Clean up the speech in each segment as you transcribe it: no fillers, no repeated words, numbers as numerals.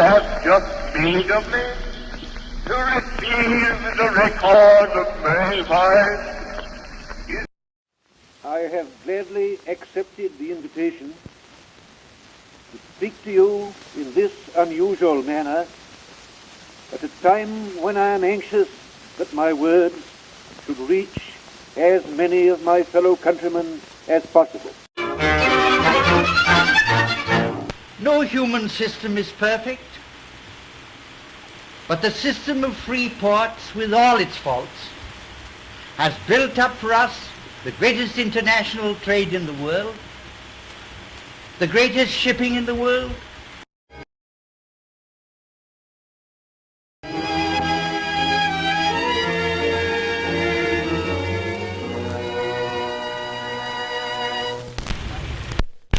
have just need of me to receive the record of my life. I have gladly accepted the invitation to speak to you in this unusual manner at a time when I am anxious that my words should reach as many of my fellow countrymen as possible. No human system is perfect, but the system of free ports, with all its faults, has built up for us the greatest international trade in the world, the greatest shipping in the world,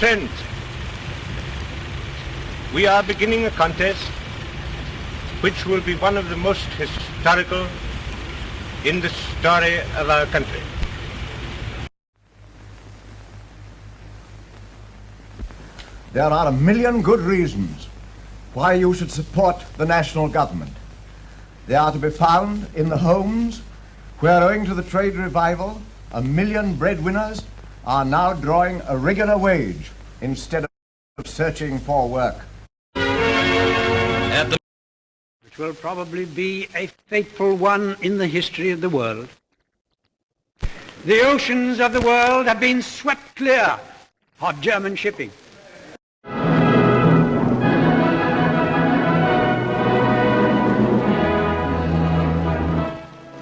Friends, we are beginning a contest which will be one of the most historical in the story of our country. There are a million good reasons why you should support the national government. They are to be found in the homes where, owing to the trade revival, 1 million breadwinners are now drawing a regular wage instead of searching for work. Which will probably be a fateful one in the history of the world. The oceans of the world have been swept clear of German shipping.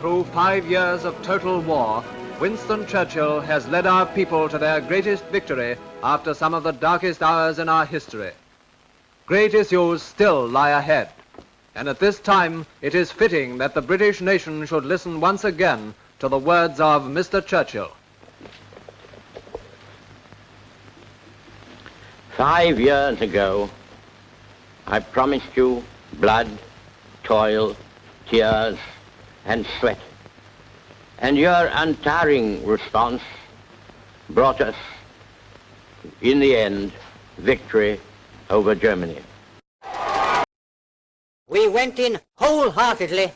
Through 5 years of total war, Winston Churchill has led our people to their greatest victory after some of the darkest hours in our history. Great issues still lie ahead, and at this time it is fitting that the British nation should listen once again to the words of Mr. Churchill. 5 years ago, I promised you blood, toil, tears, and sweat. And your untiring response brought us, in the end, victory over Germany. we went in wholeheartedly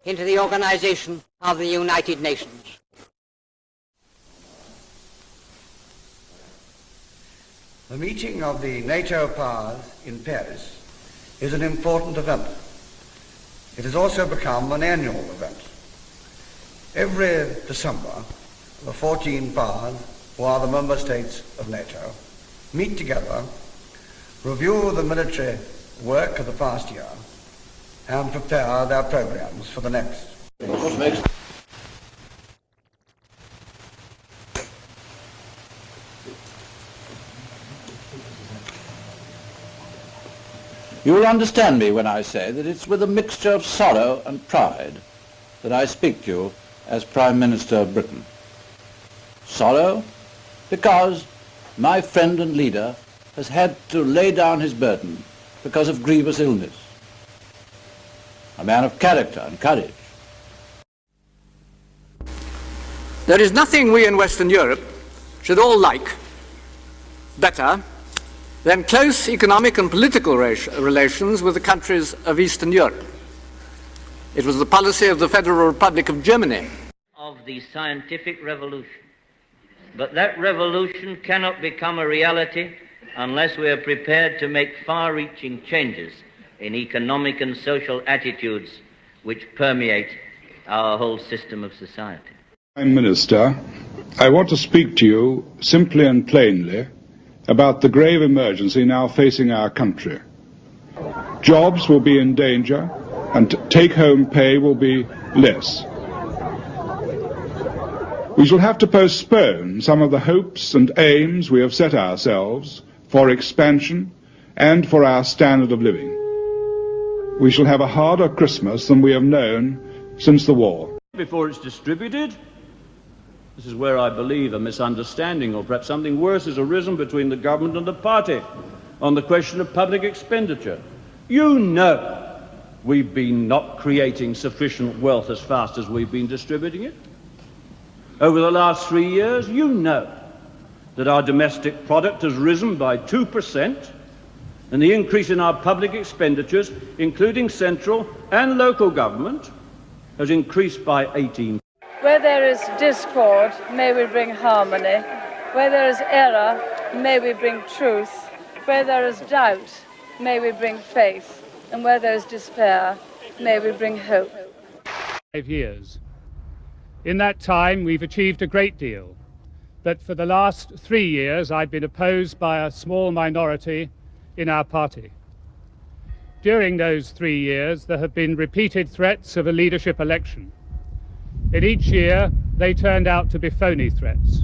into the organization of the United Nations. The meeting of the NATO powers in Paris is an important event. It has also become an annual event. Every December, the 14 powers, who are the member states of NATO, meet together, review the military work of the past year, and prepare their programs for the next. You will understand me when I say that it's with a mixture of sorrow and pride that I speak to you as Prime Minister of Britain. Sorrow, because my friend and leader has had to lay down his burden because of grievous illness. A man of character and courage. There is nothing we in Western Europe should all like better than close economic and political relations with the countries of Eastern Europe. It was the policy of the Federal Republic of Germany. Of the scientific revolution. But that revolution cannot become a reality unless we are prepared to make far-reaching changes in economic and social attitudes which permeate our whole system of society. Prime Minister, I want to speak to you simply and plainly about the grave emergency now facing our country. Jobs will be in danger and take-home pay will be less. We shall have to postpone some of the hopes and aims we have set ourselves for expansion and for our standard of living. We shall have a harder Christmas than we have known since the war. Before it's distributed, this is where I believe a misunderstanding or perhaps something worse has arisen between the government and the party on the question of public expenditure. You know we've been not creating sufficient wealth as fast as we've been distributing it. Over the last 3 years, you know that our domestic product has risen by 2%, And the increase in our public expenditures, including central and local government, has increased by 18%. Where there is discord, may we bring harmony. Where there is error, may we bring truth. Where there is doubt, may we bring faith. And where there is despair, may we bring hope. 5 years. In that time, we've achieved a great deal. But for the last 3 years, I've been opposed by a small minority in our party. During those 3 years, there have been repeated threats of a leadership election. In each year, they turned out to be phony threats.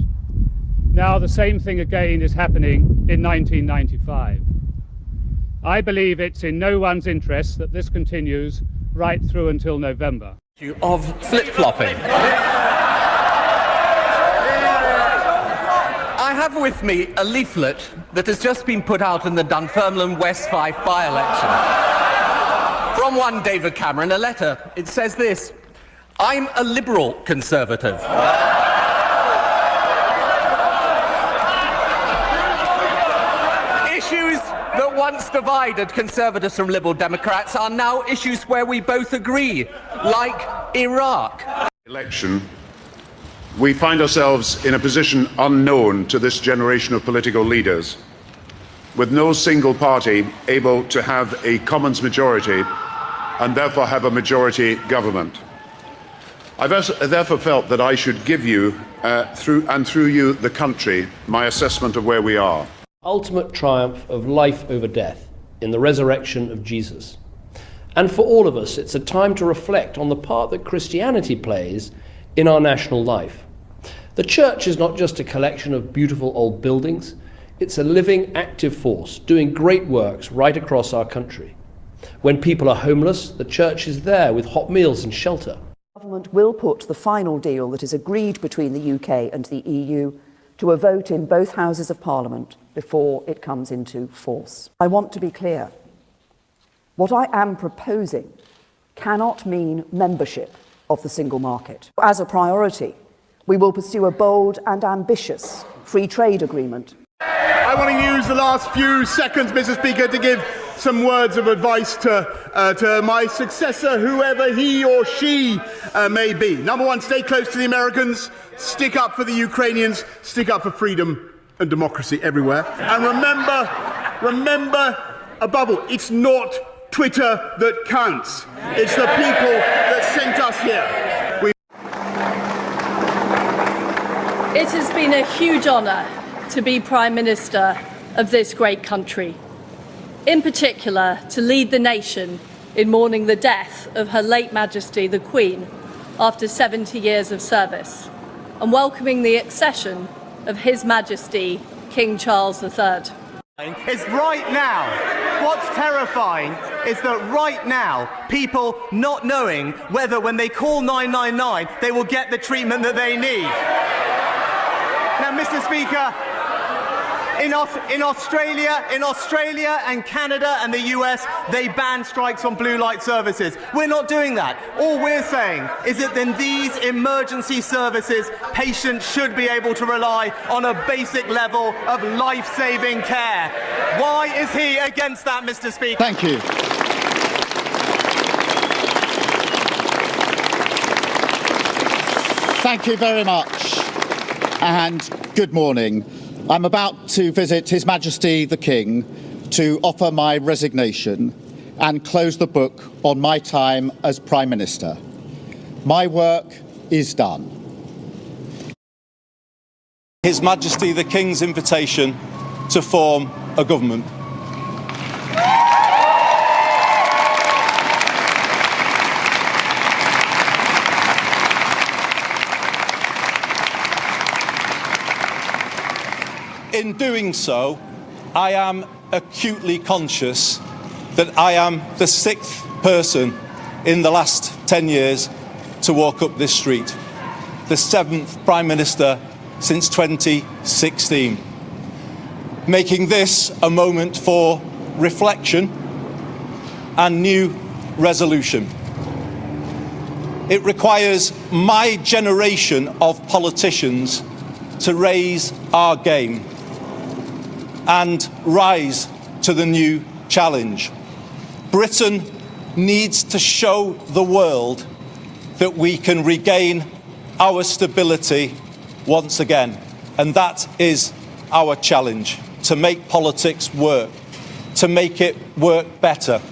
Now the same thing again is happening in 1995. I believe it's in no one's interest that this continues right through until November. Of flip-flopping. I have with me a leaflet that has just been put out in the Dunfermline West Fife by-election. From one David Cameron, a letter. It says this: I'm a liberal conservative. Issues that once divided conservatives from liberal Democrats are now issues where we both agree, like Iraq. Election, we find ourselves in a position unknown to this generation of political leaders, with no single party able to have a Commons majority and therefore have a majority government. I've therefore felt that I should give you, through you, the country, my assessment of where we are. Ultimate triumph of life over death in the resurrection of Jesus. And for all of us, it's a time to reflect on the part that Christianity plays in our national life. The church is not just a collection of beautiful old buildings, it's a living, active force doing great works right across our country. When people are homeless, the church is there with hot meals and shelter. Government will put the final deal that is agreed between the UK and the EU to a vote in both Houses of Parliament before it comes into force. I want to be clear. What I am proposing cannot mean membership of the single market. As a priority, we will pursue a bold and ambitious free trade agreement. I want to use the last few seconds, Mr. Speaker, to give some words of advice to my successor, whoever he or she may be. Number one, stay close to the Americans, stick up for the Ukrainians, stick up for freedom and democracy everywhere. And remember, above all, it's not Twitter that counts. It's the people that sent us here. It has been a huge honour to be Prime Minister of this great country. In particular, to lead the nation in mourning the death of Her late Majesty the Queen after 70 years of service, and welcoming the accession of His Majesty King Charles III. It's right now. What's terrifying is that right now, people not knowing whether when they call 999, they will get the treatment that they need. Now, Mr. Speaker, in Australia and Canada and the US, they ban strikes on blue light services. We're not doing that. All we're saying is that in these emergency services, patients should be able to rely on a basic level of life-saving care. Why is he against that, Mr. Speaker? Thank you. Thank you very much, and good morning. I'm about to visit His Majesty the King to offer my resignation and close the book on my time as Prime Minister. My work is done. His Majesty the King's invitation to form a government. In doing so, I am acutely conscious that I am the 6th person in the last 10 years to walk up this street, the 7th Prime Minister since 2016, making this a moment for reflection and new resolution. It requires my generation of politicians to raise our game and rise to the new challenge. Britain needs to show the world that we can regain our stability once again. And that is our challenge, to make politics work, to make it work better.